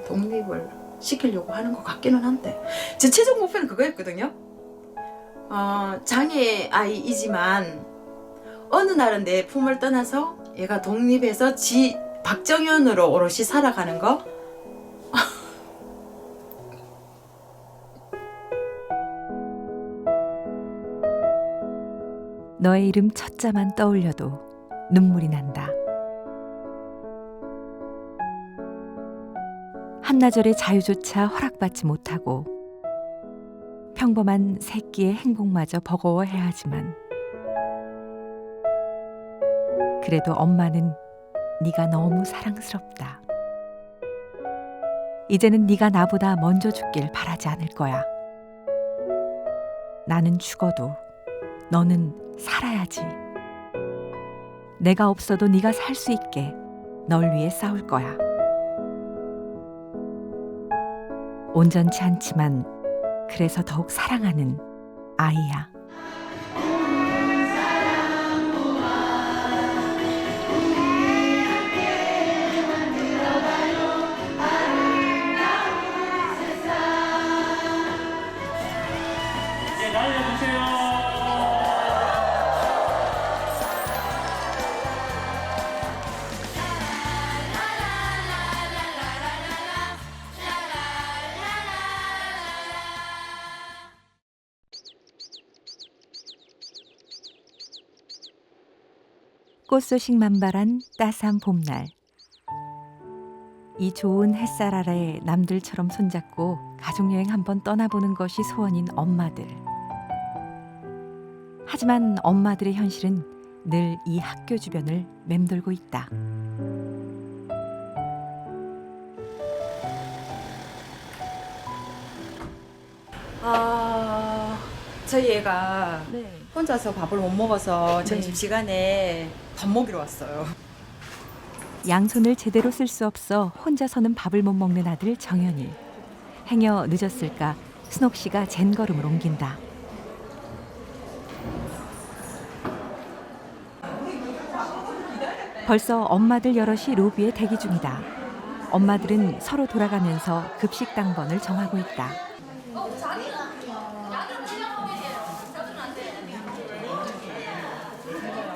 독립을 시키려고 하는 것 같기는 한데 제 최종 목표는 그거였거든요. 장애 아이이지만 어느 날은 내 품을 떠나서 얘가 독립해서 박정현으로 오롯이 살아가는 거. 너의 이름 첫자만 떠올려도 눈물이 난다. 한나절의 자유조차 허락받지 못하고 평범한 새끼의 행복마저 버거워해야 하지만 그래도 엄마는 네가 너무 사랑스럽다. 이제는 네가 나보다 먼저 죽길 바라지 않을 거야. 나는 죽어도 너는 살아야지. 내가 없어도 네가 살 수 있게 널 위해 싸울 거야. 온전치 않지만 그래서 더욱 사랑하는 아이야. 이제 날려주세요. 꽃소식 만발한 따스한 봄날. 이 좋은 햇살 아래 남들처럼 손잡고 가족여행 한번 떠나보는 것이 소원인 엄마들. 하지만 엄마들의 현실은 늘 이 학교 주변을 맴돌고 있다. 저희 애가 혼자서 밥을 못 먹어서 점심시간에 밥 먹이러 왔어요. 양손을 제대로 쓸 수 없어 혼자서는 밥을 못 먹는 아들 정연이. 행여 늦었을까 순옥 씨가 젠걸음을 옮긴다. 벌써 엄마들 여럿이 로비에 대기 중이다. 엄마들은 서로 돌아가면서 급식 당번을 정하고 있다.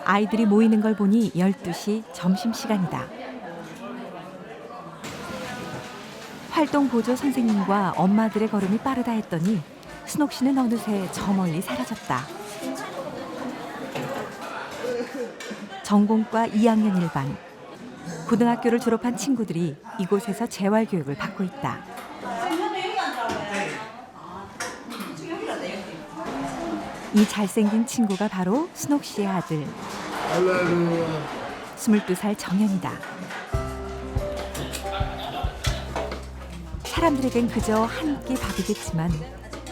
아이들이 모이는 걸 보니 12시 점심시간이다. 활동보조 선생님과 엄마들의 걸음이 빠르다 했더니 순옥 씨는 어느새 저 멀리 사라졌다. 전공과 2학년 1반. 고등학교를 졸업한 친구들이 이곳에서 재활교육을 받고 있다. 이 잘생긴 친구가 바로 순옥 씨의 아들. 22살 정연이다. 사람들에겐 그저 한 끼 밥이겠지만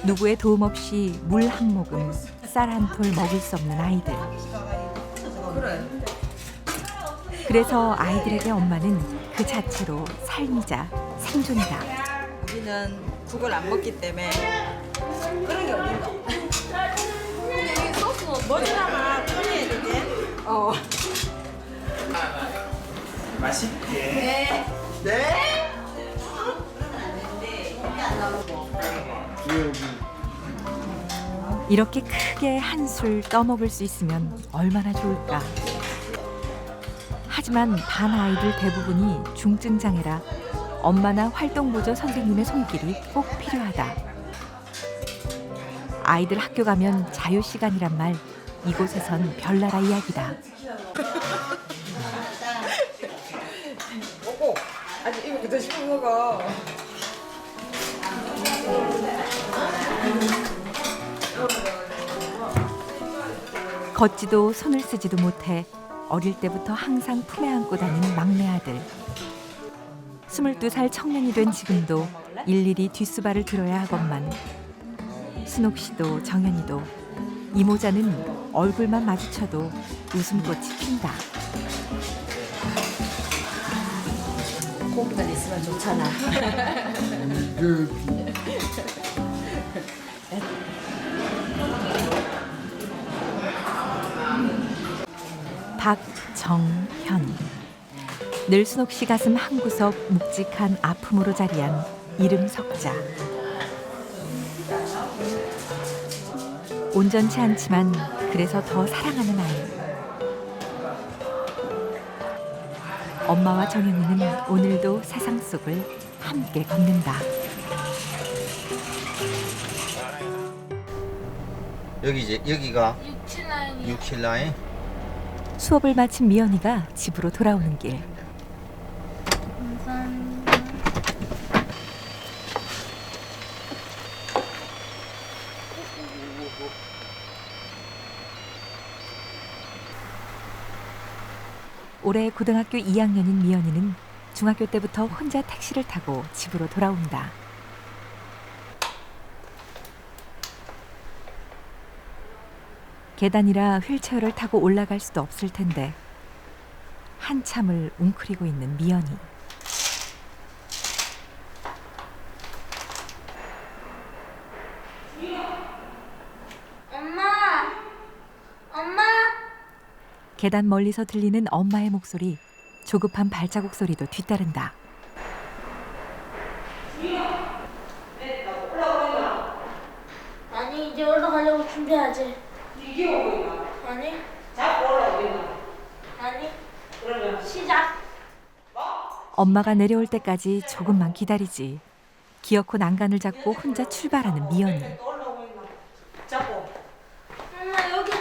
누구의 도움 없이 물 한 모금, 쌀 한 톨 먹을 수 없는 아이들. 그래서 아이들에게 엄마는 그 자체로 삶이자 생존이다. 우리는 국을 안 먹기 때문에 그런 게 어딨노? 이 소스 머리다가 뿌려야 되게? 맛있게. 네. 네? 이렇게 크게 한술 떠먹을 수 있으면 얼마나 좋을까. 하지만 반 아이들 대부분이 중증 장애라 엄마나 활동보조 선생님의 손길이 꼭 필요하다. 아이들 학교 가면 자유 시간이란 말 이곳에선 별나라 이야기다. 먹고 아직 이거 그저 씹어 먹어. 걷지도 손을 쓰지도 못해 어릴 때부터 항상 품에 안고 다니는 막내 아들. 22살 청년이 된 지금도 일일이 뒷수발을 들어야 하건만 순옥 씨도 정연이도 이모자는 얼굴만 마주쳐도 웃음꽃이 핀다. 고기만 있으면 좋잖아. 박정현. 늘 순옥 씨 가슴 한 구석 묵직한 아픔으로 자리한 이름 석자. 온전치 않지만 그래서 더 사랑하는 아이. 엄마와 정연이는 오늘도 세상 속을 함께 걷는다. 여기가 67라인. 수업을 마친 미연이가 집으로 돌아오는 길. 올해 고등학교 2학년인 미연이는 중학교 때부터 혼자 택시를 타고 집으로 돌아온다. 계단이라 휠체어를 타고 올라갈 수도 없을 텐데 한참을 웅크리고 있는 미연이. 엄마! 계단 멀리서 들리는 엄마의 목소리, 조급한 발자국 소리도 뒤따른다. 아니, 이제 올라가려고 준비하지. 이게 오고 있나? 아니, 자꾸 올라오고 있나? 아니, 그러면 시작. 엄마가 내려올 때까지 조금만 기다리지. 기어코 난간을 잡고 혼자 출발하는 미연이. 올라오고 있나? 자꾸. 엄마, 여기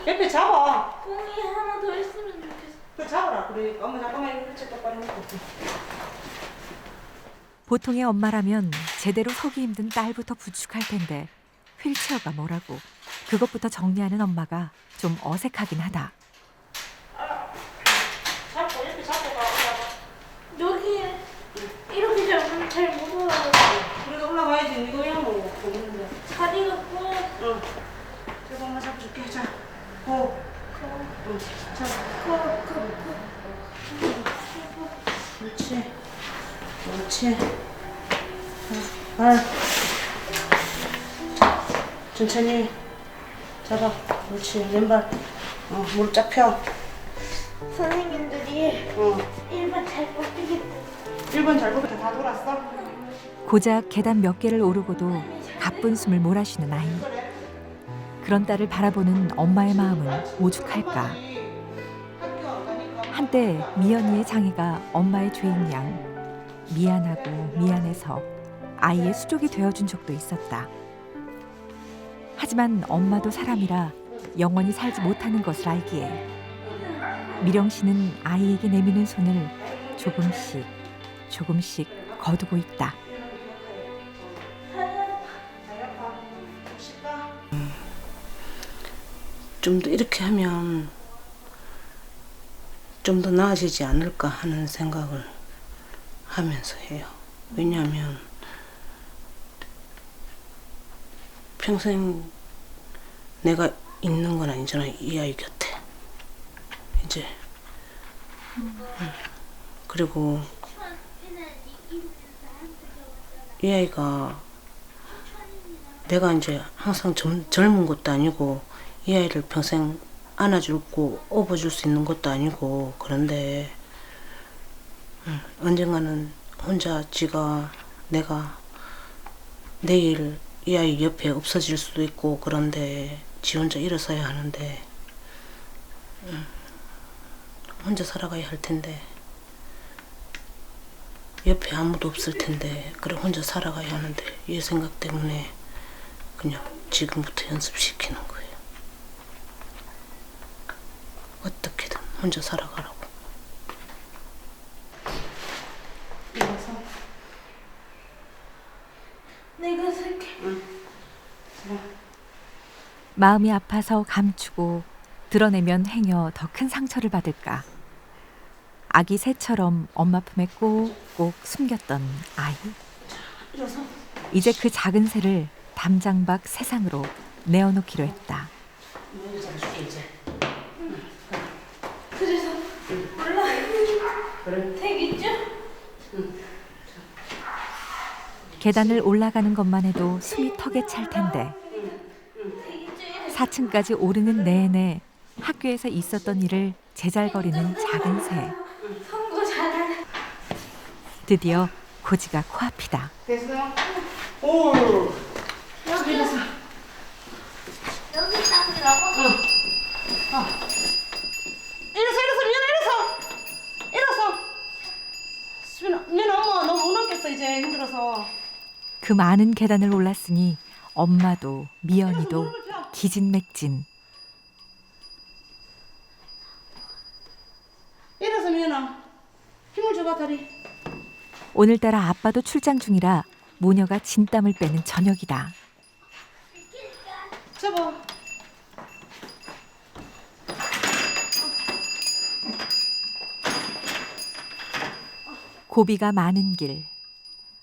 옆에 잡아. 뽕이 하나 더 있으면 좋겠어. 그 잡아라. 그래. 엄마 잠깐만 이렇게 똑바로 해놓고. 보통의 엄마라면 제대로 서기 힘든 딸부터 부축할 텐데 휠체어가 뭐라고 그것부터 정리하는 엄마가 좀 어색하긴 하다. 잡고 이렇게 잡고 가. 올라가. 여기 이렇게 잡으면 잘 못 올라가. 그래도 올라가야지. 이거야 뭐. 없는데. 다리가 꼬여. 응. 제가 엄마 잡아줄게. 자. 고. 응. 자. 그렇지. 그렇지. 발. 천천히 잡아. 그렇지. 왼발. 무릎 쫙 펴. 선생님들이 어. 1번 잘 뽑히겠다. 1번 잘 보겠다. 다 돌았어? 고작 계단 몇 개를 오르고도 가쁜 숨을 몰아쉬는 아이. 그런 딸을 바라보는 엄마의 마음은 오죽할까. 한때 미연이의 장애가 엄마의 죄인 양 미안하고 미안해서 아이의 수족이 되어준 적도 있었다. 하지만 엄마도 사람이라 영원히 살지 못하는 것을 알기에 미령 씨는 아이에게 내미는 손을 조금씩 조금씩 거두고 있다. 좀 더 이렇게 하면 좀 더 나아지지 않을까 하는 생각을 하면서 해요. 왜냐하면 평생 내가 있는 건 아니잖아요. 이 아이 곁에. 이제 그리고 이 아이가 내가 이제 항상 젊은 것도 아니고 이 아이를 평생 안아주고 업어줄 수 있는 것도 아니고 그런데 언젠가는 혼자 내가 내일 이 아이 옆에 없어질 수도 있고 그런데 지 혼자 일어서야 하는데 혼자 살아가야 할 텐데 옆에 아무도 없을 텐데 그래 혼자 살아가야 하는데 이 생각 때문에 그냥 지금부터 연습시키는 거예요. 어떻게든 혼자 살아가라고. 내가 살게. 마음이 아파서 감추고 드러내면 행여 더 큰 상처를 받을까. 아기 새처럼 엄마 품에 꼭꼭 숨겼던 아이. 이제 그 작은 새를 담장 밖 세상으로 내어놓기로 했다. 그래서 올라. 되겠죠? 계단을 올라가는 것만 해도 숨이 턱에 찰 텐데 4층까지 오르는 내내 학교에서 있었던 일을 제잘거리는 작은 새. 드디어 고지가 코앞이다. 됐어? 오. 여기 여기 땅이라고? 일어서. 수빈아, 엄마 너무 못 넘겠어 이제 힘들어서. 그 많은 계단을 올랐으니 엄마도 미연이도 기진맥진. 일어서 미연아. 힘을 줘봐 다리. 오늘따라 아빠도 출장 중이라 모녀가 진땀을 빼는 저녁이다. 잡아. 고비가 많은 길.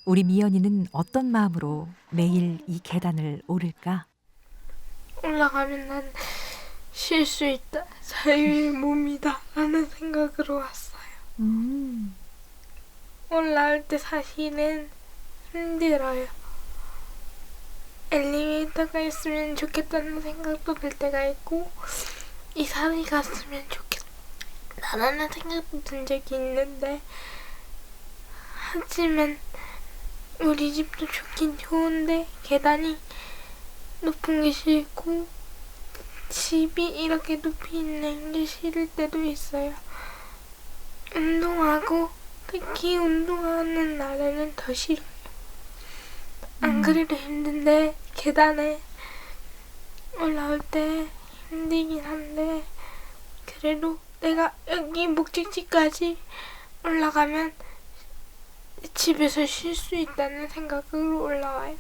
우리 미연이는 어떤 마음으로 매일 이 계단을 오를까? 올라가면 난 쉴 수 있다. 자유의 몸이다. 라는 생각으로 왔어요. 올라올 때 사실은 힘들어요. 엘리베이터가 있으면 좋겠다는 생각도 들 때가 있고 이사를 갔으면 좋겠다라는 생각도 든 적이 있는데 하지만 우리 집도 좋긴 좋은데 계단이 높은 게 싫고 집이 이렇게 높이 있는 게 싫을 때도 있어요. 운동하고 특히 운동하는 날에는 더 싫어요. 안 그래도 힘든데 계단에 올라올 때 힘들긴 한데 그래도 내가 여기 목적지까지 올라가면 집에서 쉴 수 있다는 생각으로 올라와요.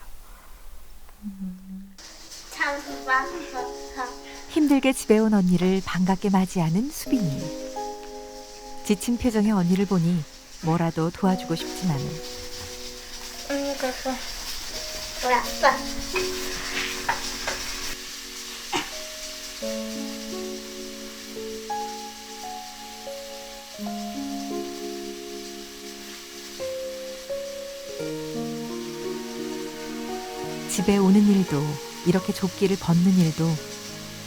힘들게 집에 온 언니를 반갑게 맞이하는 수빈이. 지친 표정의 언니를 보니 뭐라도 도와주고 싶지만 그래서 우리 아빠 집에 오는 일도 이렇게 좁기를 벗는 일도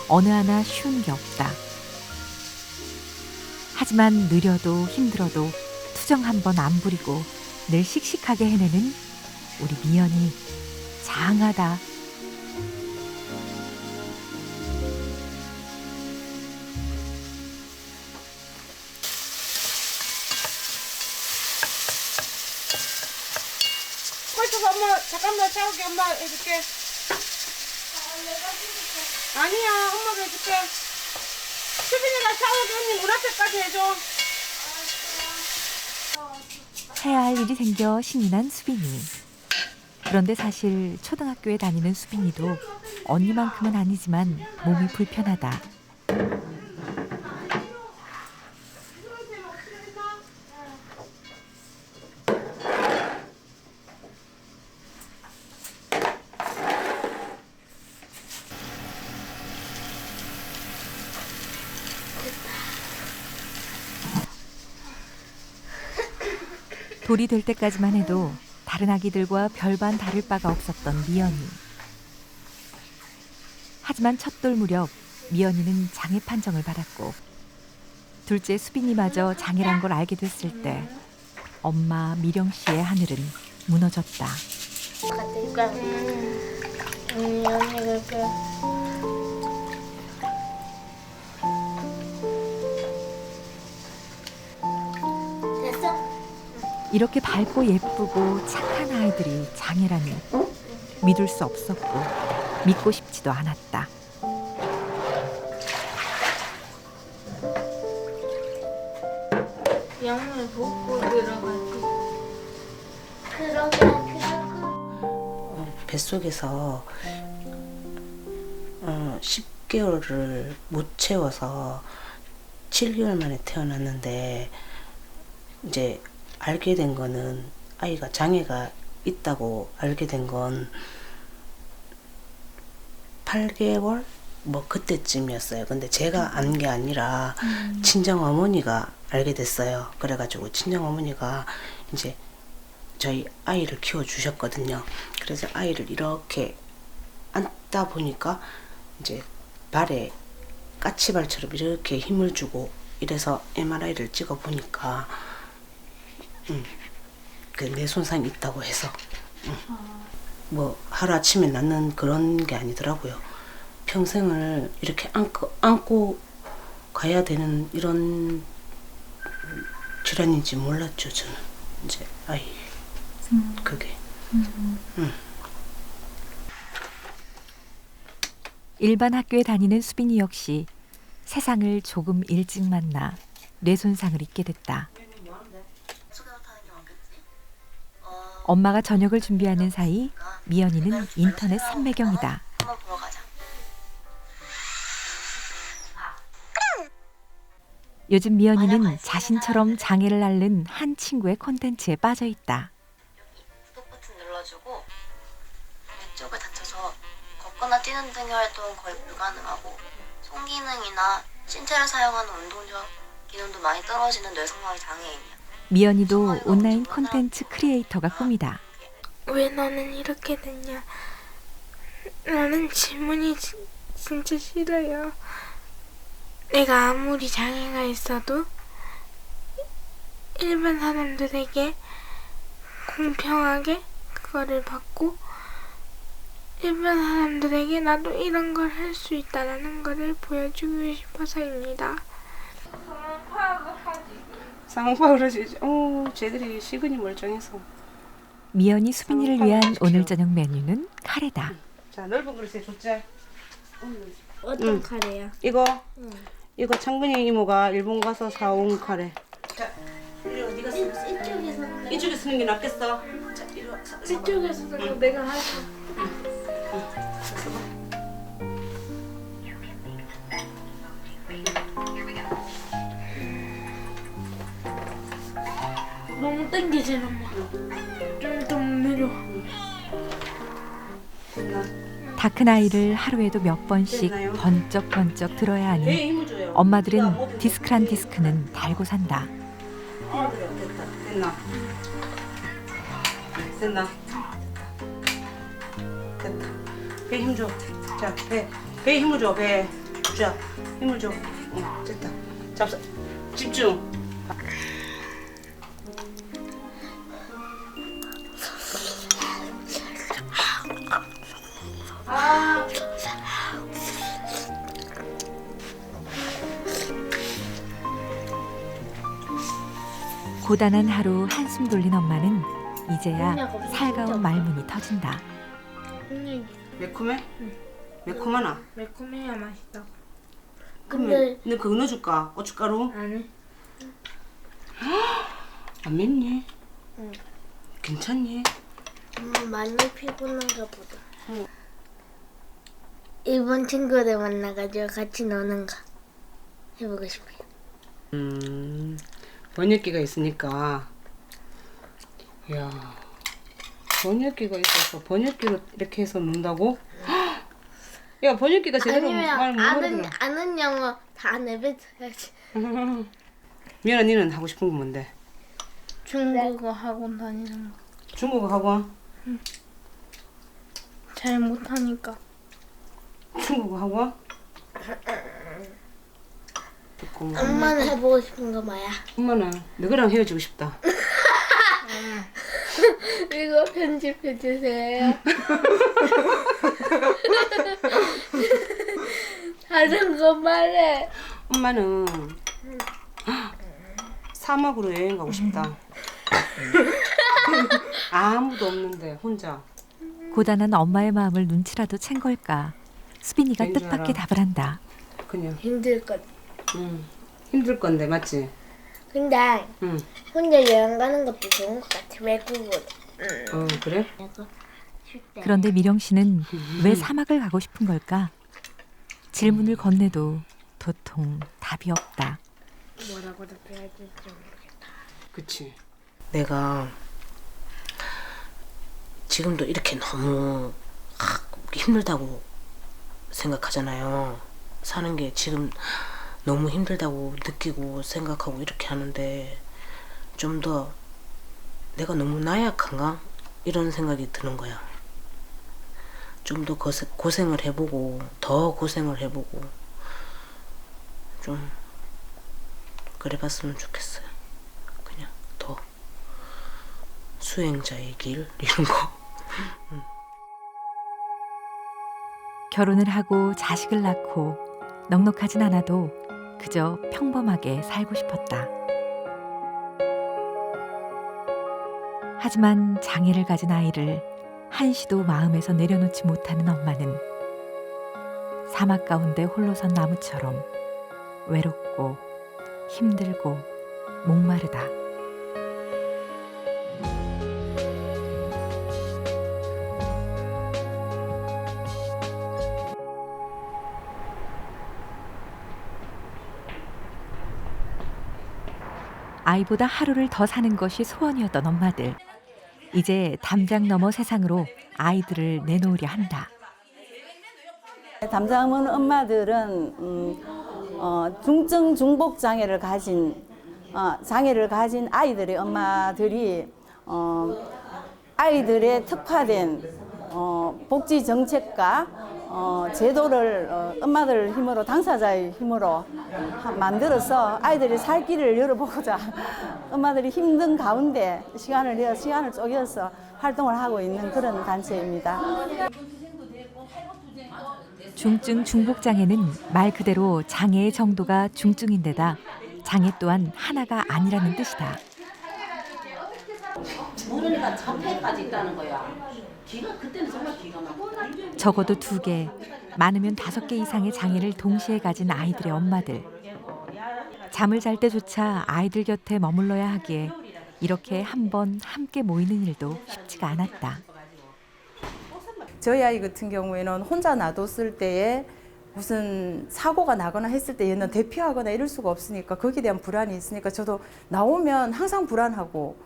어느 하나 쉬운 게 없다. 하지만 느려도 힘들어도 투정 한 번 안 부리고 늘 씩씩하게 해내는 우리 미연이 장하다. 꼴찌가 엄마 잠깐만 샤워기 엄마 해줄게. 아니야 엄마가 해줄게. 수빈이가 샤워기 언니 문 앞에까지 해줘. 해야 할 일이 생겨 신이 난 수빈이. 그런데 사실 초등학교에 다니는 수빈이도 언니만큼은 아니지만 몸이 불편하다. 돌이 될 때까지만 해도 다른 아기들과 별반 다를 바가 없었던 미연이. 하지만 첫돌 무렵 미연이는 장애 판정을 받았고 둘째 수빈이마저 장애란 걸 알게 됐을 때 엄마 미령 씨의 하늘은 무너졌다. 가니까 언니가 됐어? 이렇게 밝고 예쁘고 착한 아이들이 장애라니 믿을 수 없었고 믿고 싶지도 않았다. 양말 벗고 들어가지. 뱃속에서 10개월을 못 채워서 7개월 만에 태어났는데 이제 알게 된 거는 아이가 장애가 있다고 알게 된 건 8개월 뭐 그때쯤이었어요. 근데 제가 안 게 아니라 친정 어머니가 알게 됐어요. 그래가지고 친정 어머니가 이제 저희 아이를 키워 주셨거든요. 그래서 아이를 이렇게 앉다 보니까 이제 발에 까치발처럼 이렇게 힘을 주고 이래서 MRI를 찍어 보니까 그 뇌손상이 있다고 해서 뭐 하루아침에 낫는 그런 게 아니더라고요. 평생을 이렇게 안고 가야 되는 이런 질환인지 몰랐죠. 저는 이제 아이 그게 일반 학교에 다니는 수빈이 역시 세상을 조금 일찍 만나 뇌손상을 입게 됐다. 엄마가 저녁을 준비하는 사이 미연이는 인터넷 삼매경이다. 한번 보러 가자. 요즘 미연이는 자신처럼 장애를 앓는 한 친구의 콘텐츠에 빠져 있다. 여기 구독 버튼 눌러주고 왼쪽을 다쳐서 걷거나 뛰는 등의 활동은 거의 불가능하고 손기능이나 신체를 사용하는 운동적 기능도 많이 떨어지는 뇌성마비 장애인이야. 미연이도 온라인 콘텐츠 크리에이터가 꿈이다. 왜 너는 이렇게 됐냐? 나는 질문이 진짜 싫어요. 내가 아무리 장애가 있어도 일반 사람들에게 공평하게 그거를 받고 일반 사람들에게 나도 이런 걸 할 수 있다는 거를 보여주고 싶어서입니다. 상황파악을 하지. 쟤들이 시근이 멀쩡해서. 미연이 수빈이를 위한 오늘 저녁 메뉴는 카레다. 자, 넓은 그릇에 줬지. 어떤 카레야? 이거 창근이 이모가 일본 가서 사온 카레. 자, 이리 어디가 쓰? 이쪽에서 이쪽에 쓰는 게 낫겠어. 자, 이리 와. 이쪽에서도 내가 할게. 너무 땡기지 엄마. 좀 내려. 다 큰 아이를 하루에도 몇 번씩 됐나요? 번쩍번쩍 들어야 하니 배에 힘을 줘요. 엄마들은 디스크란 디스크는 달고 산다. 됐나? 됐나? 됐다. 배에 힘 줘. 자, 배에 힘을 줘. 배에. 자, 힘을 줘. 됐다. 잡사. 집중. 고단한 하루 한숨 돌린 엄마는 이제야 살가운 말문이 터진다. 매콤해? 매콤하나? 매콤해야 맛있다. 그러면 너 그거 넣어줄까? 고춧가루? 아니. 안 맵니? 괜찮니? 많이 피곤한가 보다. 일본 친구들 만나가지고 같이 노는 거 해보고 싶어요. 번역기가 있으니까. 이야, 번역기가 있어서 번역기로 이렇게 해서 논다고? 야, 번역기가 제대로 말 못 알아들어. 아는 영어 다 내뱉어야지. 미연아, 니는 하고 싶은 건 뭔데? 중국어 학원 다니는 거. 중국어 학원? 잘 못하니까. 중국어 학원? 엄마는 해보고 싶은 거 뭐야? 엄마는 너희랑 헤어지고 싶다. 이거 편집해주세요. 다른 거 말해. 엄마는 사막으로 여행 가고 싶다. 아무도 없는데 혼자. 고단한 엄마의 마음을 눈치라도 챈 걸까. 수빈이가 왠지 뜻밖의 알아. 답을 한다. 그냥 힘들 것. 힘들 건데 맞지? 근데 응. 혼자 여행 가는 것도 좋은 것 같아. 외국으로. 그래? 그런데 미령 씨는 왜 사막을 가고 싶은 걸까? 질문을 건네도 도통 답이 없다. 뭐라고 답해야 될지 모르겠다. 그치. 내가 지금도 이렇게 너무 힘들다고 생각하잖아요. 사는 게 지금 너무 힘들다고 느끼고 생각하고 이렇게 하는데 좀 더 내가 너무 나약한가? 이런 생각이 드는 거야. 좀 더 고생을 해보고 더 고생을 해보고 좀 그래봤으면 좋겠어요. 그냥 더 수행자의 길 이런 거. 결혼을 하고 자식을 낳고 넉넉하진 않아도 그저 평범하게 살고 싶었다. 하지만 장애를 가진 아이를 한시도 마음에서 내려놓지 못하는 엄마는 사막 가운데 홀로 선 나무처럼 외롭고 힘들고 목마르다. 아이보다 하루를 더 사는 것이 소원이었던 엄마들. 이제 담장 너머 세상으로 아이들을 내놓으려 한다. 담장 오는 엄마들은 중증 중복 장애를 가진 아이들의 엄마들이 아이들의 특화된 복지 정책과 제도를 엄마들 힘으로 당사자의 힘으로 만들어서 아이들이 살 길을 열어보고자 엄마들이 힘든 가운데 시간을 쪼개서 활동을 하고 있는 그런 단체입니다. 중증 중복장애는 말 그대로 장애의 정도가 중증인데다 장애 또한 하나가 아니라는 뜻이다. 모르니까 자폐까지 있다는 거야. 그때는 정말 기가 막혀. 적어도 2개, 많으면 5개 이상의 장애를 동시에 가진 아이들의 엄마들. 잠을 잘 때조차 아이들 곁에 머물러야 하기에 이렇게 한 번 함께 모이는 일도 쉽지가 않았다. 저희 아이 같은 경우에는 혼자 놔뒀을 때에 무슨 사고가 나거나 했을 때 얘는 대피하거나 이럴 수가 없으니까 거기에 대한 불안이 있으니까 저도 나오면 항상 불안하고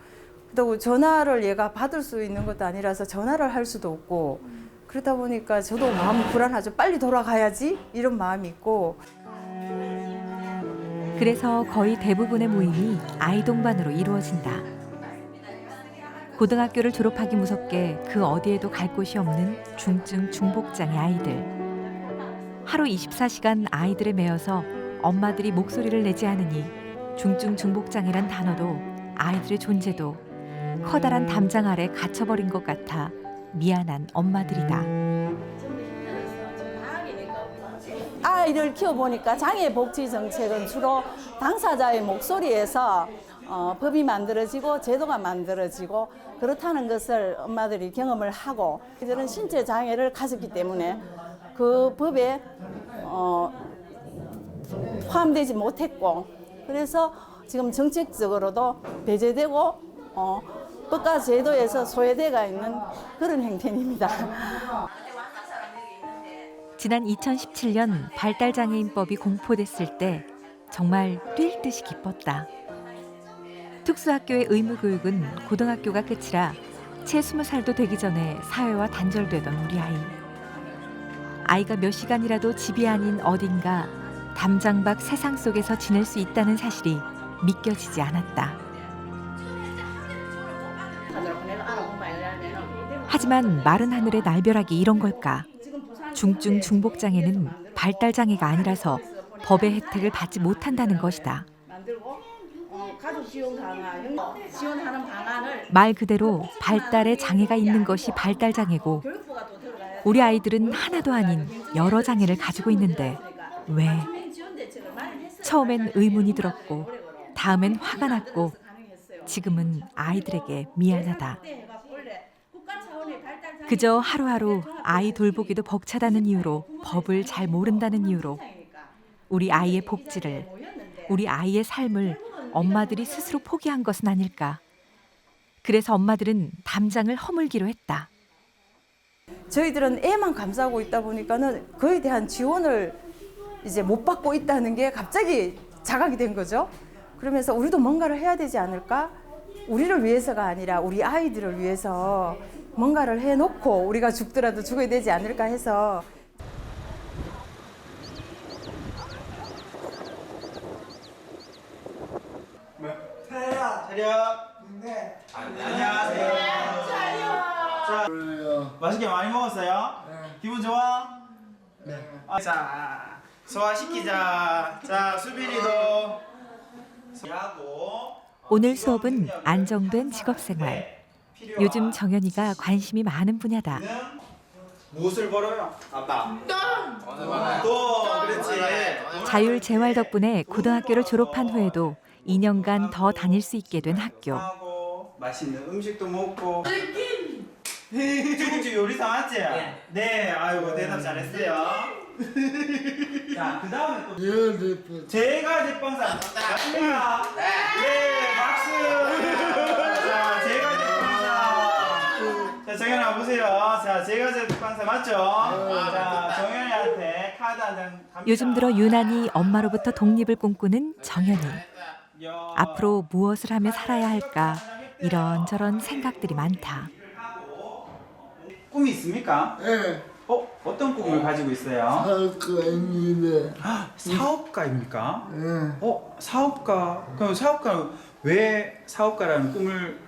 또 전화를 얘가 받을 수 있는 것도 아니라서 전화를 할 수도 없고 그러다 보니까 저도 마음이 불안하죠. 빨리 돌아가야지 이런 마음이 있고. 그래서 거의 대부분의 모임이 아이 동반으로 이루어진다. 고등학교를 졸업하기 무섭게 그 어디에도 갈 곳이 없는 중증 중복장애 아이들. 하루 24시간 아이들에 매여서 엄마들이 목소리를 내지 않으니 중증 중복장애란 단어도 아이들의 존재도 커다란 담장 아래 갇혀버린 것 같아 미안한 엄마들이다. 아이를 키워보니까 장애복지 정책은 주로 당사자의 목소리에서 법이 만들어지고 제도가 만들어지고 그렇다는 것을 엄마들이 경험을 하고 이들은 신체 장애를 가졌기 때문에 그 법에 포함되지 못했고 그래서 지금 정책적으로도 배제되고 법과 제도에서 소외되어 있는 그런 형편입니다. 지난 2017년 발달장애인법이 공포됐을 때 정말 뛸 듯이 기뻤다. 특수학교의 의무교육은 고등학교가 끝이라 채 20살도 되기 전에 사회와 단절되던 우리 아이. 아이가 몇 시간이라도 집이 아닌 어딘가 담장 밖 세상 속에서 지낼 수 있다는 사실이 믿겨지지 않았다. 하지만 마른 하늘의 날벼락이 이런 걸까? 중증 중복장애는 발달장애가 아니라서 법의 혜택을 받지 못한다는 것이다. 말 그대로 발달에 장애가 있는 것이 발달장애고 우리 아이들은 하나도 아닌 여러 장애를 가지고 있는데 왜? 처음엔 의문이 들었고 다음엔 화가 났고 지금은 아이들에게 미안하다. 그저 하루하루 아이 돌보기도 벅차다는 이유로 법을 잘 모른다는 이유로 우리 아이의 복지를 우리 아이의 삶을 엄마들이 스스로 포기한 것은 아닐까. 그래서 엄마들은 담장을 허물기로 했다. 저희들은 애만 감싸고 있다 보니까는 그에 대한 지원을 이제 못 받고 있다는 게 갑자기 자각이 된 거죠. 그러면서 우리도 뭔가를 해야 되지 않을까? 우리를 위해서가 아니라 우리 아이들을 위해서 뭔가를 해놓고 우리가 죽더라도 죽어야 되지 않을까 해서. 네. 안녕하세요. 자, 맛있게 많이 먹었어요? 기분 좋아? 네. 자, 소화시키자. 자, 수빈이도. 오늘 수업은 안정된 직업생활. 필요한 요즘 정연이가 관심이 많은 분야다. 무엇을 벌어요? 아빠. 돈. 그렇지. 자율 재활 덕분에 고등학교를 졸업한 후에도 2년간 더 다닐 수 있게 된 학교. 하고, 맛있는 음식도 먹고. 중국집 요리사 맞지? 네. 아이고 대답 잘했어요. 자, 그 다음에 또 제가 제빵사 맞습니까? 네, 박수. 자, 제가 제빵사. 자, 정연아 보세요. 자, 제가 제빵사 맞죠? 자, 정연이한테 카드 한 장 갑니다. 요즘 들어 유난히 엄마로부터 독립을 꿈꾸는 정연이. 앞으로 무엇을 하며 살아야 할까 이런저런 생각들이 많다. 꿈이 있습니까? 네. 어떤 꿈을 가지고 있어요? 사업가입니다. 사업가입니까? 네. 사업가. 그럼 사업가는 왜 사업가라는 꿈을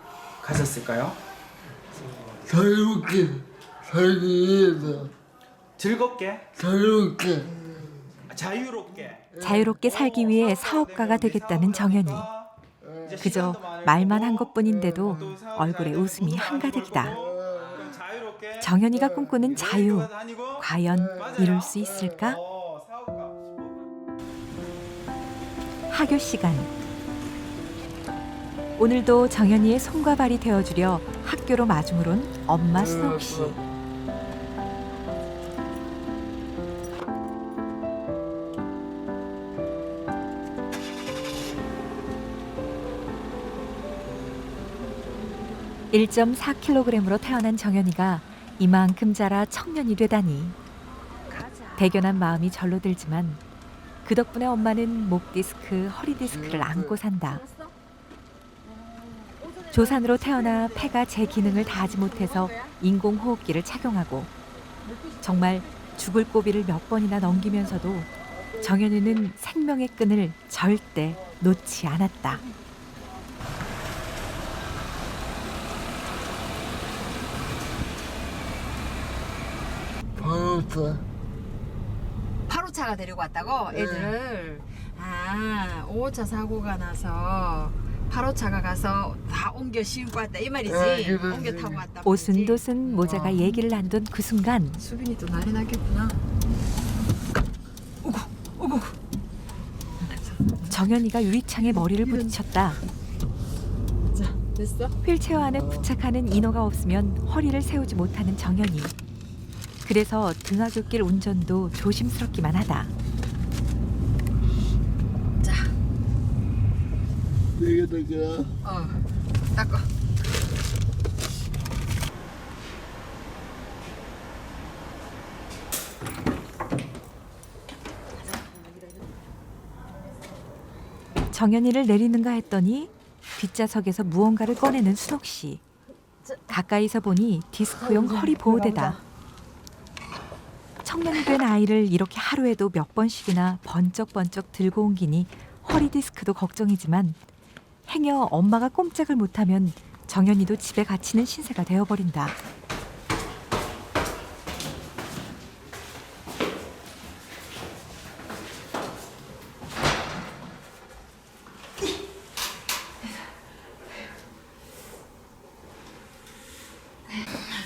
가졌을까요? 자유롭게 살기 위해서. 즐겁게, 자유롭게. 자유롭게 살기 위해 사업가가 되겠다는 정연이. 그저 말만 한 것뿐인데도 얼굴에 웃음이 한가득이다. 정연이가 꿈꾸는 자유, 과연 이룰 수 있을까? 학교 시간. 오늘도 정연이의 손과 발이 되어주려 학교로 마중을 온 엄마 수옥 씨. (1.4kg으로) 태어난 정연이가 이만큼 자라 청년이 되다니. 대견한 마음이 절로 들지만 그 덕분에 엄마는 목 디스크, 허리 디스크를 안고 산다. 조산으로 태어나 폐가 제 기능을 다하지 못해서 인공호흡기를 착용하고 정말 죽을 고비를 몇 번이나 넘기면서도 정연이는 생명의 끈을 절대 놓지 않았다. 파로차가 데리고 왔다고 애들을. 5호차 사고가 나서 파로차가 가서 다 옮겨 싣고 왔다 이 말이지. 옮겨 타고 왔다. 오순도순 모자가 얘기를 나누던 그 순간 수빈이 또 난리 났겠구나. 정연이가 유리창에 머리를 부딪혔다. 자, 됐어? 휠체어 안에 부착하는 인어가 없으면 허리를 세우지 못하는 정연이. 그래서 등하굣길 운전도 조심스럽기만 하다. 자, 내가 닦아. 정연이를 내리는가 했더니 뒷좌석에서 무언가를 꺼내는 순옥 씨. 가까이서 보니 디스크용 허리 보호대다. 청년이 된 아이를 이렇게 하루에도 몇 번씩이나 번쩍번쩍 들고 옮기니 허리 디스크도 걱정이지만 행여 엄마가 꼼짝을 못하면 정연이도 집에 갇히는 신세가 되어버린다.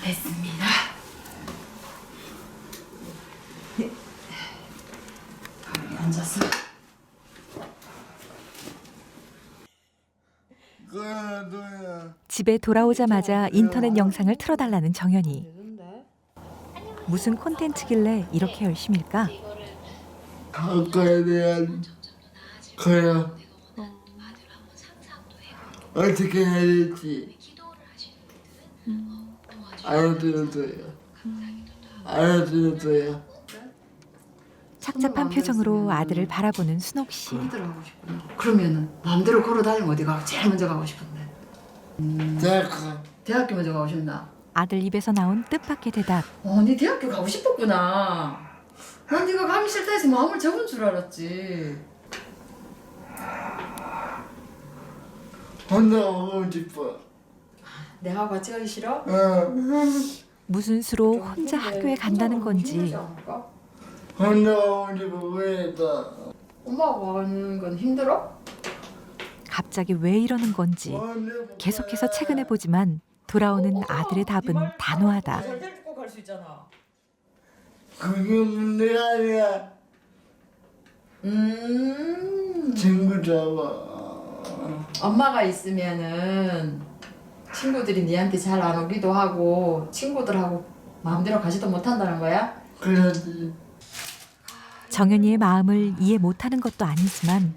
됐습니다. 네. 앉았어. 집에 돌아오자마자 인터넷 영상을 틀어달라는 정연이. 무슨 콘텐츠길래 이렇게 열심일까? 학과에 대한 거야. 어떻게 해야 될지 알아들었어요. 알아들었어요. 착잡한 표정으로 아들을 바라보는 순옥 씨. 컴퓨터를 하고 싶구나. 그러면은 마음대로 걸어다니면 어디 가고 제일 먼저 가고 싶은데. 대학교 먼저 가고 싶나? 아들 입에서 나온 뜻밖의 대답. 네 대학교 가고 싶었구나. 난 네가 가기 싫다 해서 마음을 접은 줄 알았지. 혼자 가고 싶어. 내가 같이 가기 싫어? 무슨 수로 혼자 학교에 간다는 건지. 혼자 가고 싶어. 왜 다? 엄마가 가는 건 힘들어? 갑자기 왜 이러는 건지. 계속해서 체근해 보지만 돌아오는 아들의 답은 단호하다. 그게 문제가 아니야. 친구 잡아. 엄마가 있으면은 친구들이 니한테 잘 안 오기도 하고 친구들하고 마음대로 가지도 못한다는 거야? 그래야지. 정연이의 마음을 이해 못하는 것도 아니지만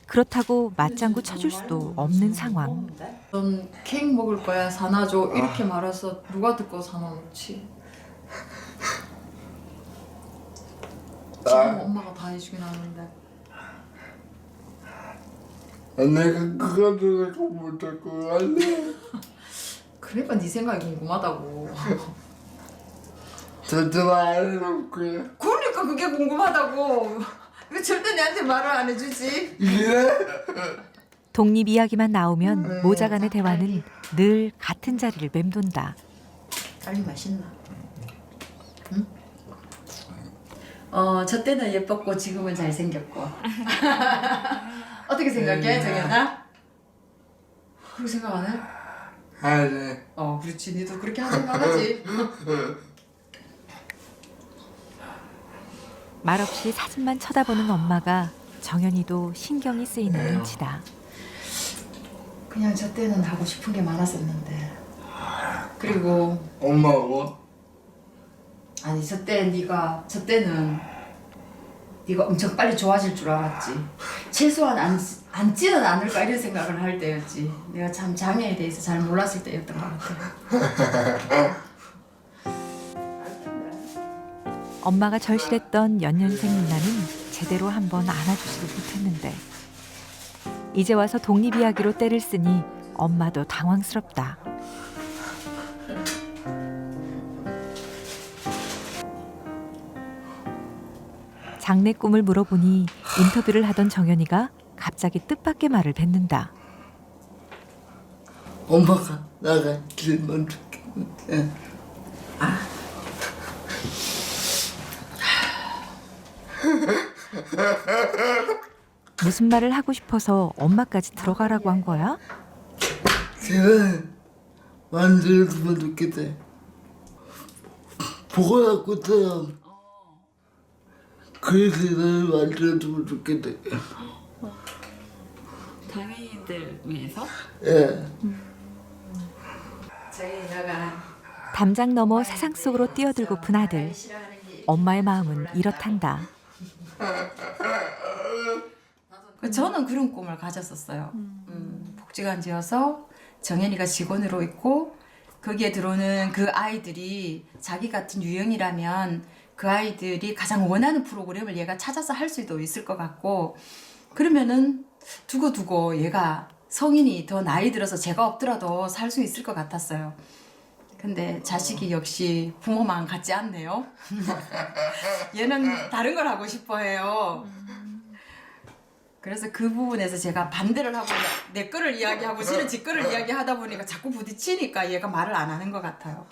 그렇다고 맞장구 쳐줄 수도 없는 상황. 넌 케이크 먹을 거야 사놔줘 이렇게 말해서 누가 듣고 사놔놓지? 지금 엄마가 다 해주긴 하는데 내가 그거 들고 못할 거 같네. 그러니까 네 생각이 궁금하다고. 저도 안 해놓고요. 그러니까 그게 궁금하다고. 왜 절대 내한테 말을 안 해주지? 그래? 독립 이야기만 나오면 모자 간의 대화는 늘 같은 자리를 맴돈다. 딸기 맛있나? 응? 저 때는 예뻤고 지금은 잘생겼고. 어떻게 생각해, 정연아? 그렇게 생각 안 해? 안 해. 그렇지. 니도 그렇게 한 생각하지. 말없이 사진만 쳐다보는 엄마가 정연이도 신경이 쓰이는 눈치다. 그냥 저 때는 하고 싶은 게 많았었는데. 그리고 엄마고? 아니 저 때는 네가 엄청 빨리 좋아질 줄 알았지. 최소한 앉지는 않을까 이런 생각을 할 때였지. 내가 참 장애에 대해서 잘 몰랐을 때였던 것 같아. 엄마가 절실했던 연년생 누나는 제대로 한번 안아주지도 못했는데 이제 와서 독립 이야기로 때를 쓰니 엄마도 당황스럽다. 장래 꿈을 물어보니 인터뷰를 하던 정연이가 갑자기 뜻밖의 말을 뱉는다. 엄마가 나가 길만 좋겠는데. 무슨 말을 하고 싶어서 엄마까지 들어가라고 한 거야? 걔는 만들어주면 좋겠다. 보고 났거든. 그래서 너를 만들어주면 좋겠다. 장애인들 위해서? 예. 장애인아가 담장 넘어 세상 속으로 뛰어들고픈 아들. 엄마의 마음은 이렇단다. 저는 그런 꿈을 가졌었어요. 복지관지어서 정연이가 직원으로 있고 거기에 들어오는 그 아이들이 자기 같은 유형이라면 그 아이들이 가장 원하는 프로그램을 얘가 찾아서 할 수도 있을 것 같고 그러면은 두고두고 얘가 성인이 더 나이 들어서 제가 없더라도 살 수 있을 것 같았어요. 근데 자식이 역시 부모 마음 같지 않네요. 얘는 다른 걸 하고 싶어 해요. 그래서 그 부분에서 제가 반대를 하고 내 거를 이야기하고 지는 지 거를 이야기하다 보니까 자꾸 부딪히니까 얘가 말을 안 하는 것 같아요.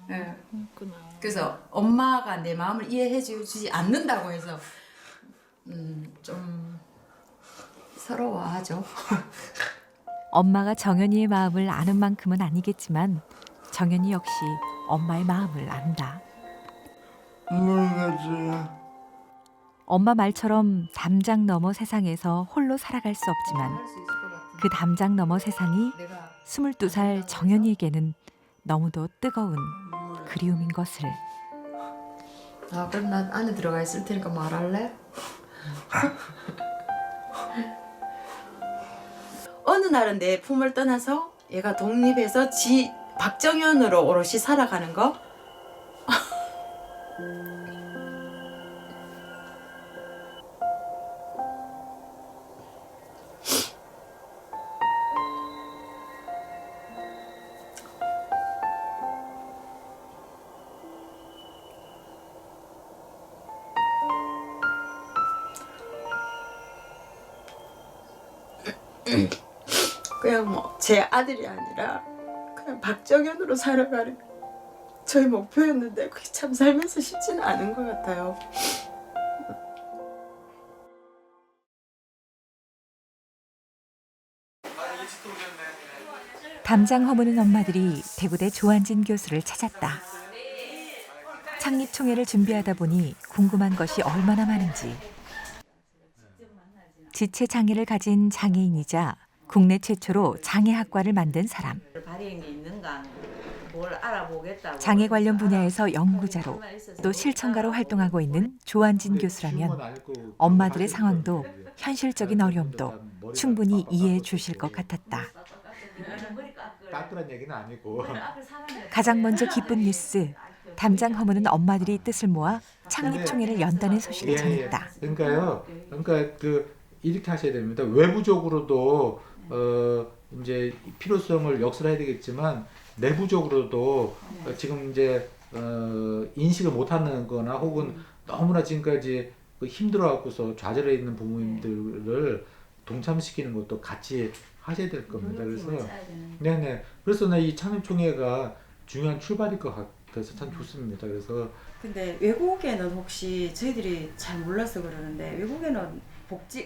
네. 그래서 엄마가 내 마음을 이해해 주지 않는다고 해서 좀 서러워하죠. 엄마가 정연이의 마음을 아는 만큼은 아니겠지만 정연이 역시 엄마의 마음을 안다. 모르겠어요. 엄마 말처럼 담장 너머 세상에서 홀로 살아갈 수 없지만 그 담장 너머 세상이 22살 정연이에게는 너무도 뜨거운 그리움인 것을. 그럼 난 안에 들어가 있을 테니까 말할래? 어느 날은 내 품을 떠나서 얘가 독립해서 박정현으로 오롯이 살아가는 거? 그냥 뭐 제 아들이 아니라 그냥 박정현으로 살아가는 저희 목표였는데 그게 참 살면서 쉽지는 않은 것 같아요. 담장 허무는 엄마들이 대구대 조한진 교수를 찾았다. 창립총회를 준비하다 보니 궁금한 것이 얼마나 많은지. 지체장애를 가진 장애인이자 국내 최초로 장애학과를 만든 사람. 장애 관련 분야에서 연구자로 또 실천가로 활동하고 있는 조한진 교수라면 엄마들의 상황도 현실적인 어려움도 충분히 이해해 주실 것 같았다. 가장 먼저 기쁜 뉴스, 담장 허무는 엄마들이 뜻을 모아 창립총회를 연다는 소식을 전했다. 그러니까 이렇게 하셔야 됩니다. 외부적으로도 이제 필요성을 역설해야 되겠지만 내부적으로도 지금 이제 인식을 못하는 거나 혹은 너무나 지금까지 힘들어갖고서 좌절해 있는 부모님들을 동참시키는 것도 같이 하셔야 될 겁니다. 그래서 네네. 그래서 이 창립총회가 중요한 출발일 것 같아서 참 좋습니다. 그래서 근데 외국에는 혹시 저희들이 잘 몰라서 그러는데 외국에는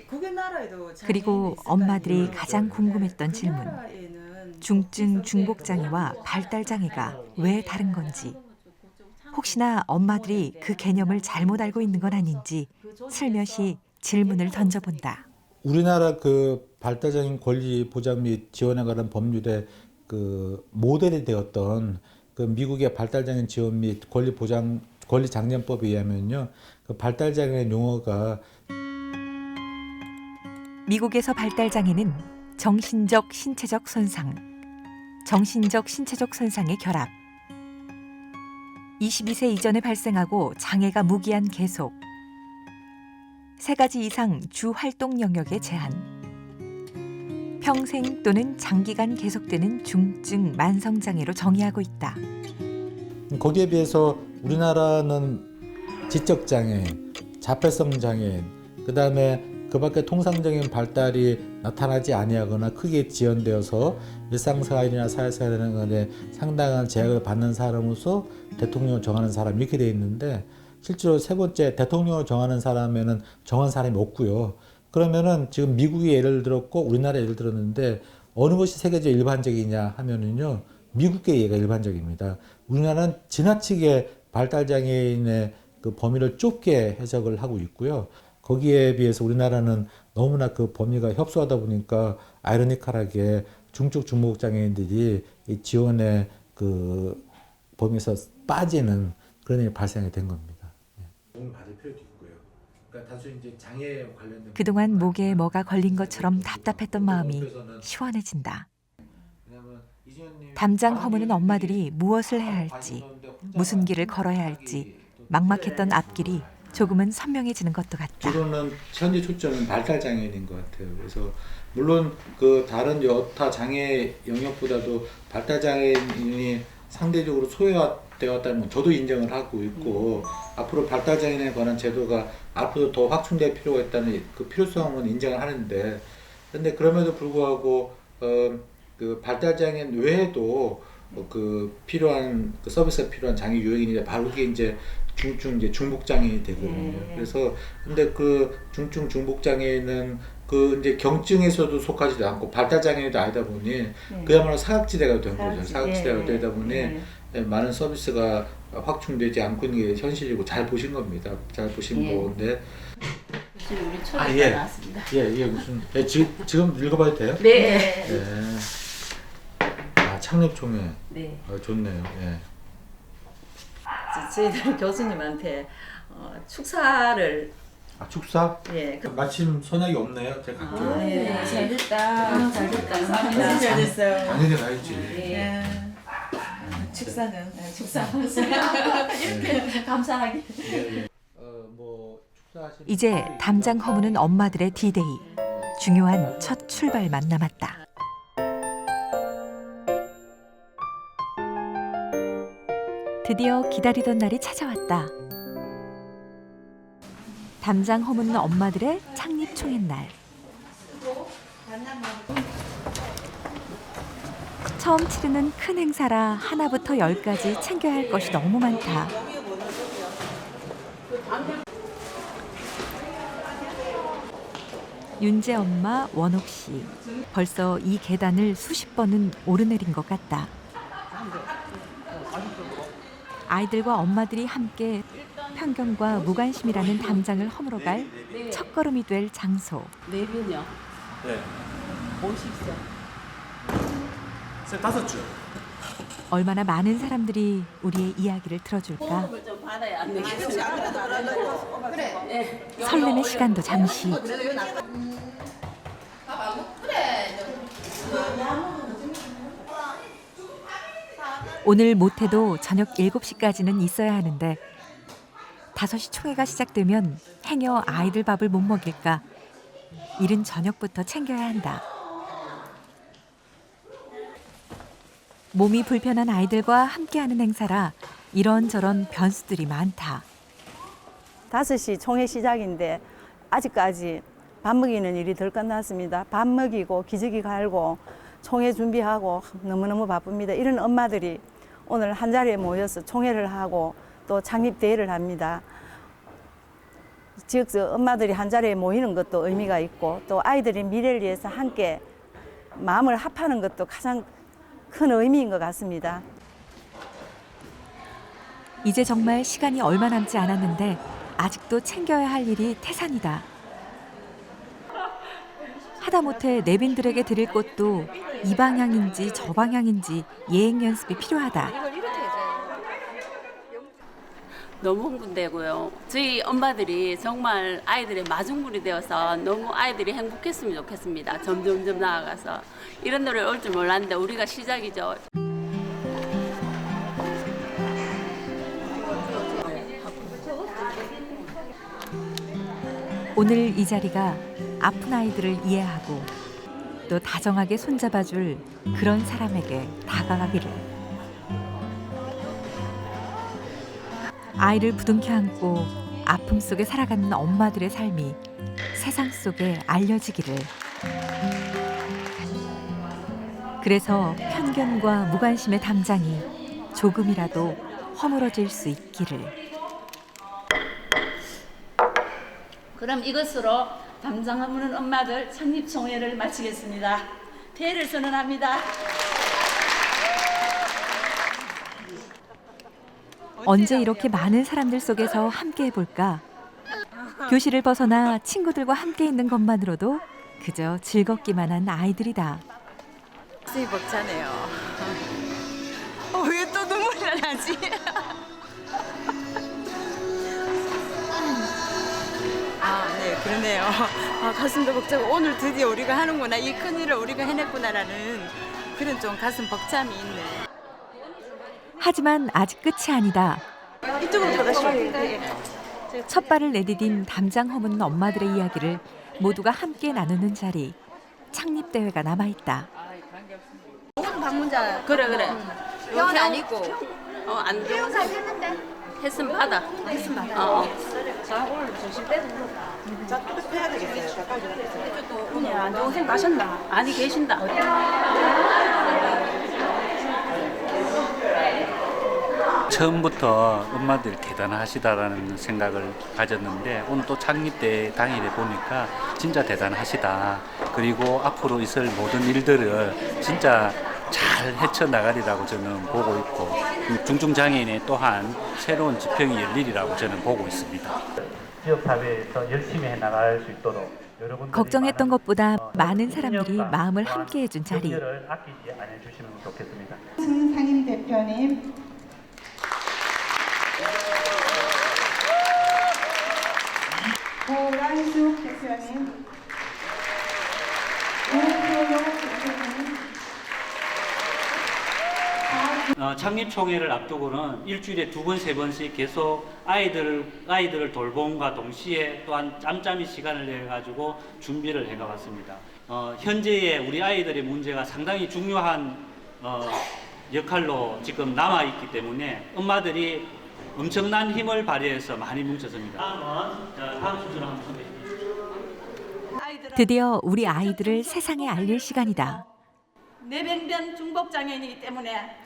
그게 나라에도 그리고 엄마들이 가장 궁금했던 질문. 중증 중복장애와 발달장애가 왜 다른 건지. 혹시나 엄마들이 그 개념을 잘못 알고 있는 건 아닌지 슬며시 질문을 던져본다. 우리나라 발달장애인 권리 보장 및 지원에 관한 법률의 모델이 되었던 미국의 발달장애인 지원 및 권리 장려법에 의하면요, 발달장애 용어가 미국에서 발달장애는 정신적, 신체적 손상, 정신적, 신체적 손상의 결합, 22세 이전에 발생하고 장애가 무기한 계속, 3가지 이상 주 활동 영역의 제한, 평생 또는 장기간 계속되는 중증 만성장애로 정의하고 있다. 거기에 비해서 우리나라는 지적장애인, 자폐성장애인, 그 다음에 그 밖에 통상적인 발달이 나타나지 아니하거나 크게 지연되어서 일상생활이나 사회생활에 상당한 제약을 받는 사람으로서 대통령을 정하는 사람 이렇게 돼 있는데 실제로 3번째 대통령을 정하는 사람에는 정한 사람이 없고요. 그러면은 지금 미국이 예를 들었고 우리나라 예를 들었는데 어느 것이 세계적 일반적이냐 하면은요, 미국계 예가 일반적입니다. 우리나라는 지나치게 발달장애인의 범위를 좁게 해석을 하고 있고요. 거기에 비해서 우리나라는 너무나 범위가 협소하다 보니까 아이러니컬하게 중증 중복 장애인들이 이 지원의 범위에서 빠지는 그런 일이 발생이 된 겁니다. 도움을 받을 필요도 있고요. 그러니까 단순히 이제 장애 관련된 그동안 목에 뭐가 걸린 것처럼 답답했던 마음이 시원해진다. 담장 허무는 엄마들이 무엇을 해야 할지, 무슨 길을 걸어야 할지 막막했던 앞길이 조금은 선명해지는 것도 같다. 주로는 현재 초점은 발달장애인인 것 같아요. 그래서 물론 다른 여타 장애 영역보다도 발달장애인이 상대적으로 소외되었다는 저도 인정을 하고 있고 앞으로 발달장애인에 관한 제도가 앞으로 더 확충될 필요가 있다는 필요성은 인정을 하는데, 그런데 그럼에도 불구하고 발달장애인 외에도 필요한 서비스가 필요한 장애 유형이 바로 그게 이제 중복 장애인이 되거든요. 그래서 근데 중증 중복 장애인은 이제 경증에서도 속하지도 않고 발달 장애인도 아니다 보니 그야말로 사각지대가 된 거죠. 사각지대가 되다 보니 많은 서비스가 확충되지 않고 있는 게 현실이고 잘 보신 겁니다. 잘 보신 건데. 우리 초대가 나왔습니다. 무슨 지금 읽어봐도 돼요? 네. 창립총회. 네. 좋네요. 예. 저희들 교수님한테 축사를. 축사? 예. 마침 선약이 없네요. 제가 갈게요. 잘됐다. 잘됐다. 잘 됐어요. 당연히 가야지. 예. 축사는 이렇게 감사하게. 이제 담장 허무는 엄마들의 디데이, 중요한 첫 출발만 남았다. 드디어 기다리던 날이 찾아왔다. 담장 허무는 엄마들의 창립총회 날. 처음 치르는 큰 행사라 하나부터 10까지 챙겨야 할 것이 너무 많다. 윤재 엄마 원옥 씨. 벌써 이 계단을 수십 번은 오르내린 것 같다. 아이들과 엄마들이 함께 편견과 무관심이라는 담장을 허물어갈 첫걸음이 될 장소. 네 분요. 네. 50세. 쌤 5줄. 얼마나 많은 사람들이 우리의 이야기를 들어줄까. 좀 받아야 안 되겠어요. 설렘의 시간도 잠시. 오늘 못해도 저녁 7시까지는 있어야 하는데 5시 총회가 시작되면 행여 아이들 밥을 못 먹일까. 이른 저녁부터 챙겨야 한다. 몸이 불편한 아이들과 함께하는 행사라 이런저런 변수들이 많다. 5시 총회 시작인데 아직까지 밥 먹이는 일이 덜 끝났습니다. 밥 먹이고 기저귀 갈고 총회 준비하고 너무너무 바쁩니다. 이런 엄마들이 오늘 한자리에 모여서 총회를 하고 또 창립대회를 합니다. 지역 엄마들이 한자리에 모이는 것도 의미가 있고 또 아이들의 미래를 위해서 함께 마음을 합하는 것도 가장 큰 의미인 것 같습니다. 이제 정말 시간이 얼마 남지 않았는데 아직도 챙겨야 할 일이 태산이다. 하다못해 내빈들에게 드릴 것도 이 방향인지 저 방향인지 예행 연습이 필요하다. 너무 흥분되고요. 저희 엄마들이 정말 아이들의 마중물이 되어서 너무 아이들이 행복했으면 좋겠습니다. 점점점 나아가서. 이런 노래 올 줄 몰랐는데 우리가 시작이죠. 오늘 이 자리가 아픈 아이들을 이해하고 또 다정하게 손잡아줄 그런 사람에게 다가가기를. 아이를 부둥켜 안고 아픔 속에 살아가는 엄마들의 삶이 세상 속에 알려지기를. 그래서 편견과 무관심의 담장이 조금이라도 허물어질 수 있기를. 그럼 이것으로 담장 허무는 엄마들 창립총회를 마치겠습니다. 퇴회를 선언합니다. 언제 이렇게 많은 사람들 속에서 함께 해볼까? 교실을 벗어나 친구들과 함께 있는 것만으로도 그저 즐겁기만 한 아이들이다. 가슴이 벅차네요. 왜 또 눈물이 나지? 네, 그러네요. 가슴도 벅차고 오늘 드디어 우리가 하는구나. 이 큰일을 우리가 해냈구나라는 그런 좀 가슴 벅참이 있네. 하지만 아직 끝이 아니다. 이쪽으로 가시면 첫 발을 내디딘 담장 허문 엄마들의 이야기를 모두가 함께 나누는 자리. 창립대회가 남아있다. 방문자. 그래. 병원 아니고. 안 돼. 했으면 받아. 했으면 받아. 자, 오늘 조심 빼도 자, 또 빼야 되겠어요. 오늘 안 좋은 생 가셨나? 아니, 계신다. 처음부터 엄마들이 대단하시다라는 생각을 가졌는데 오늘 또 창립대 당일에 보니까 진짜 대단하시다. 그리고 앞으로 있을 모든 일들을 진짜 잘 헤쳐나가리라고 저는 보고 있고 중증장애인의 또한 새로운 지평이 열리리라고 저는 보고 있습니다. 지역사회에서 열심히 해나갈 수 있도록 걱정했던 것보다 많은 사람들이 마음을 함께 해준 자리. 아끼지 않아 주시면 좋겠습니다. 승상임 대표님, 고란숙 대표님, 우표용 대표님. 창립총회를 앞두고는 일주일에 2번, 3번씩 계속 아이들을 돌봄과 동시에 또한 짬짬이 시간을 내가지고 준비를 해가왔습니다. 현재의 우리 아이들의 문제가 상당히 중요한 역할로 지금 남아있기 때문에 엄마들이 엄청난 힘을 발휘해서 많이 뭉쳤습니다. 다음 순서로 한번 소개해드립니다. 드디어 우리 아이들을 세상에 알릴 시간이다. 뇌병변 중복 장애인이기 때문에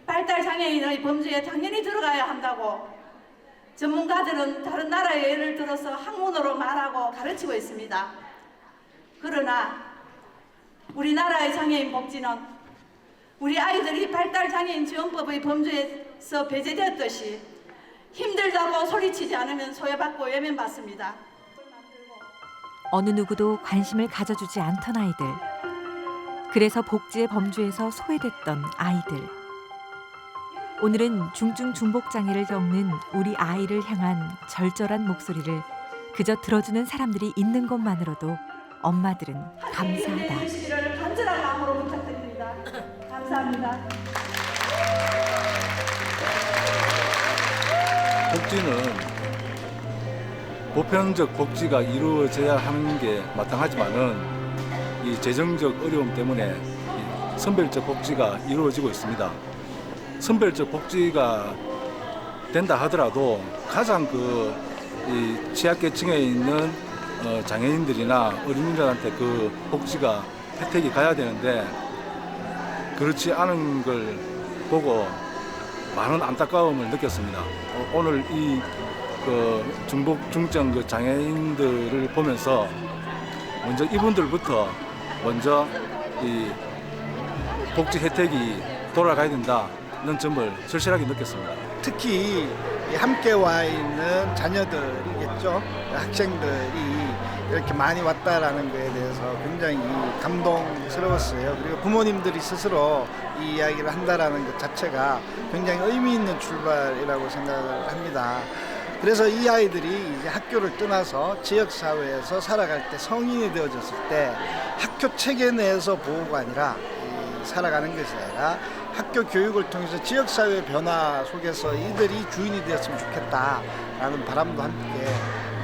발달 장애인의 범주에 당연히 들어가야 한다고 전문가들은 다른 나라의 예를 들어서 학문으로 말하고 가르치고 있습니다. 그러나 우리나라의 장애인 복지는 우리 아이들이 발달장애인 지원법의 범주에서 배제되었듯이 힘들다고 소리치지 않으면 소외받고 외면받습니다. 어느 누구도 관심을 가져주지 않던 아이들. 그래서 복지의 범주에서 소외됐던 아이들. 오늘은 중증 중복장애를 겪는 우리 아이를 향한 절절한 목소리를 그저 들어주는 사람들이 있는 것만으로도 엄마들은 감사하다. 해주시기를 간절한 마음으로 부탁드립니다. 감사합니다. 복지는 보편적 복지가 이루어져야 하는 게 마땅하지만은 이 재정적 어려움 때문에 이 선별적 복지가 이루어지고 있습니다. 선별적 복지가 된다 하더라도 가장 이 취약계층에 있는 장애인들이나 어린이들한테 그 복지가 혜택이 가야 되는데 그렇지 않은 걸 보고 많은 안타까움을 느꼈습니다. 오늘 이 중복 중증 장애인들을 보면서 먼저 이분들부터 먼저 이 복지 혜택이 돌아가야 된다는 점을 절실하게 느꼈습니다. 특히 함께 와 있는 자녀들이겠죠. 학생들이 이렇게 많이 왔다라는 거에 대해서 굉장히 감동스러웠어요. 그리고 부모님들이 스스로 이 이야기를 한다라는 것 자체가 굉장히 의미 있는 출발이라고 생각을 합니다. 그래서 이 아이들이 이제 학교를 떠나서 지역사회에서 살아갈 때 성인이 되어졌을 때 학교 체계 내에서 보호가 아니라 살아가는 것이 아니라 학교 교육을 통해서 지역사회 변화 속에서 이들이 주인이 되었으면 좋겠다라는 바람도 함께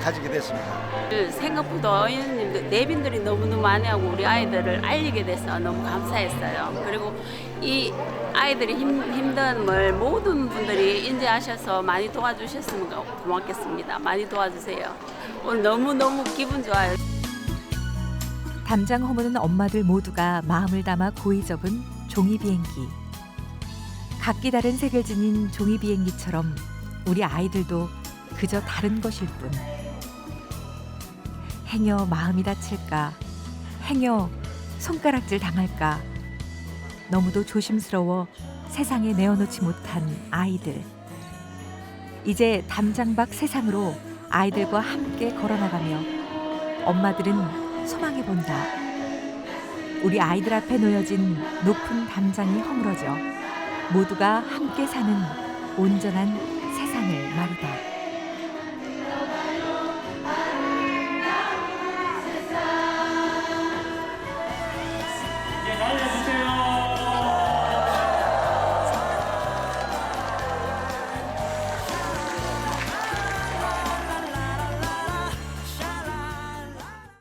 가지게 됐습니다. 생각보다 어린이님들, 내빈들이 너무너무 많이 하고 우리 아이들을 알리게 돼서 너무 감사했어요. 그리고 이 아이들이 힘듦을 모든 분들이 인지하셔서 많이 도와주셨으면 고맙겠습니다. 많이 도와주세요. 오늘 너무너무 기분 좋아요. 담장 허무는 엄마들 모두가 마음을 담아 고이 접은 종이 비행기. 각기 다른 색을 지닌 종이 비행기처럼 우리 아이들도 그저 다른 것일 뿐. 행여 마음이 다칠까, 행여 손가락질 당할까. 너무도 조심스러워 세상에 내어놓지 못한 아이들. 이제 담장 밖 세상으로 아이들과 함께 걸어나가며 엄마들은 소망해본다. 우리 아이들 앞에 놓여진 높은 담장이 허물어져 모두가 함께 사는 온전한 세상을 말이다.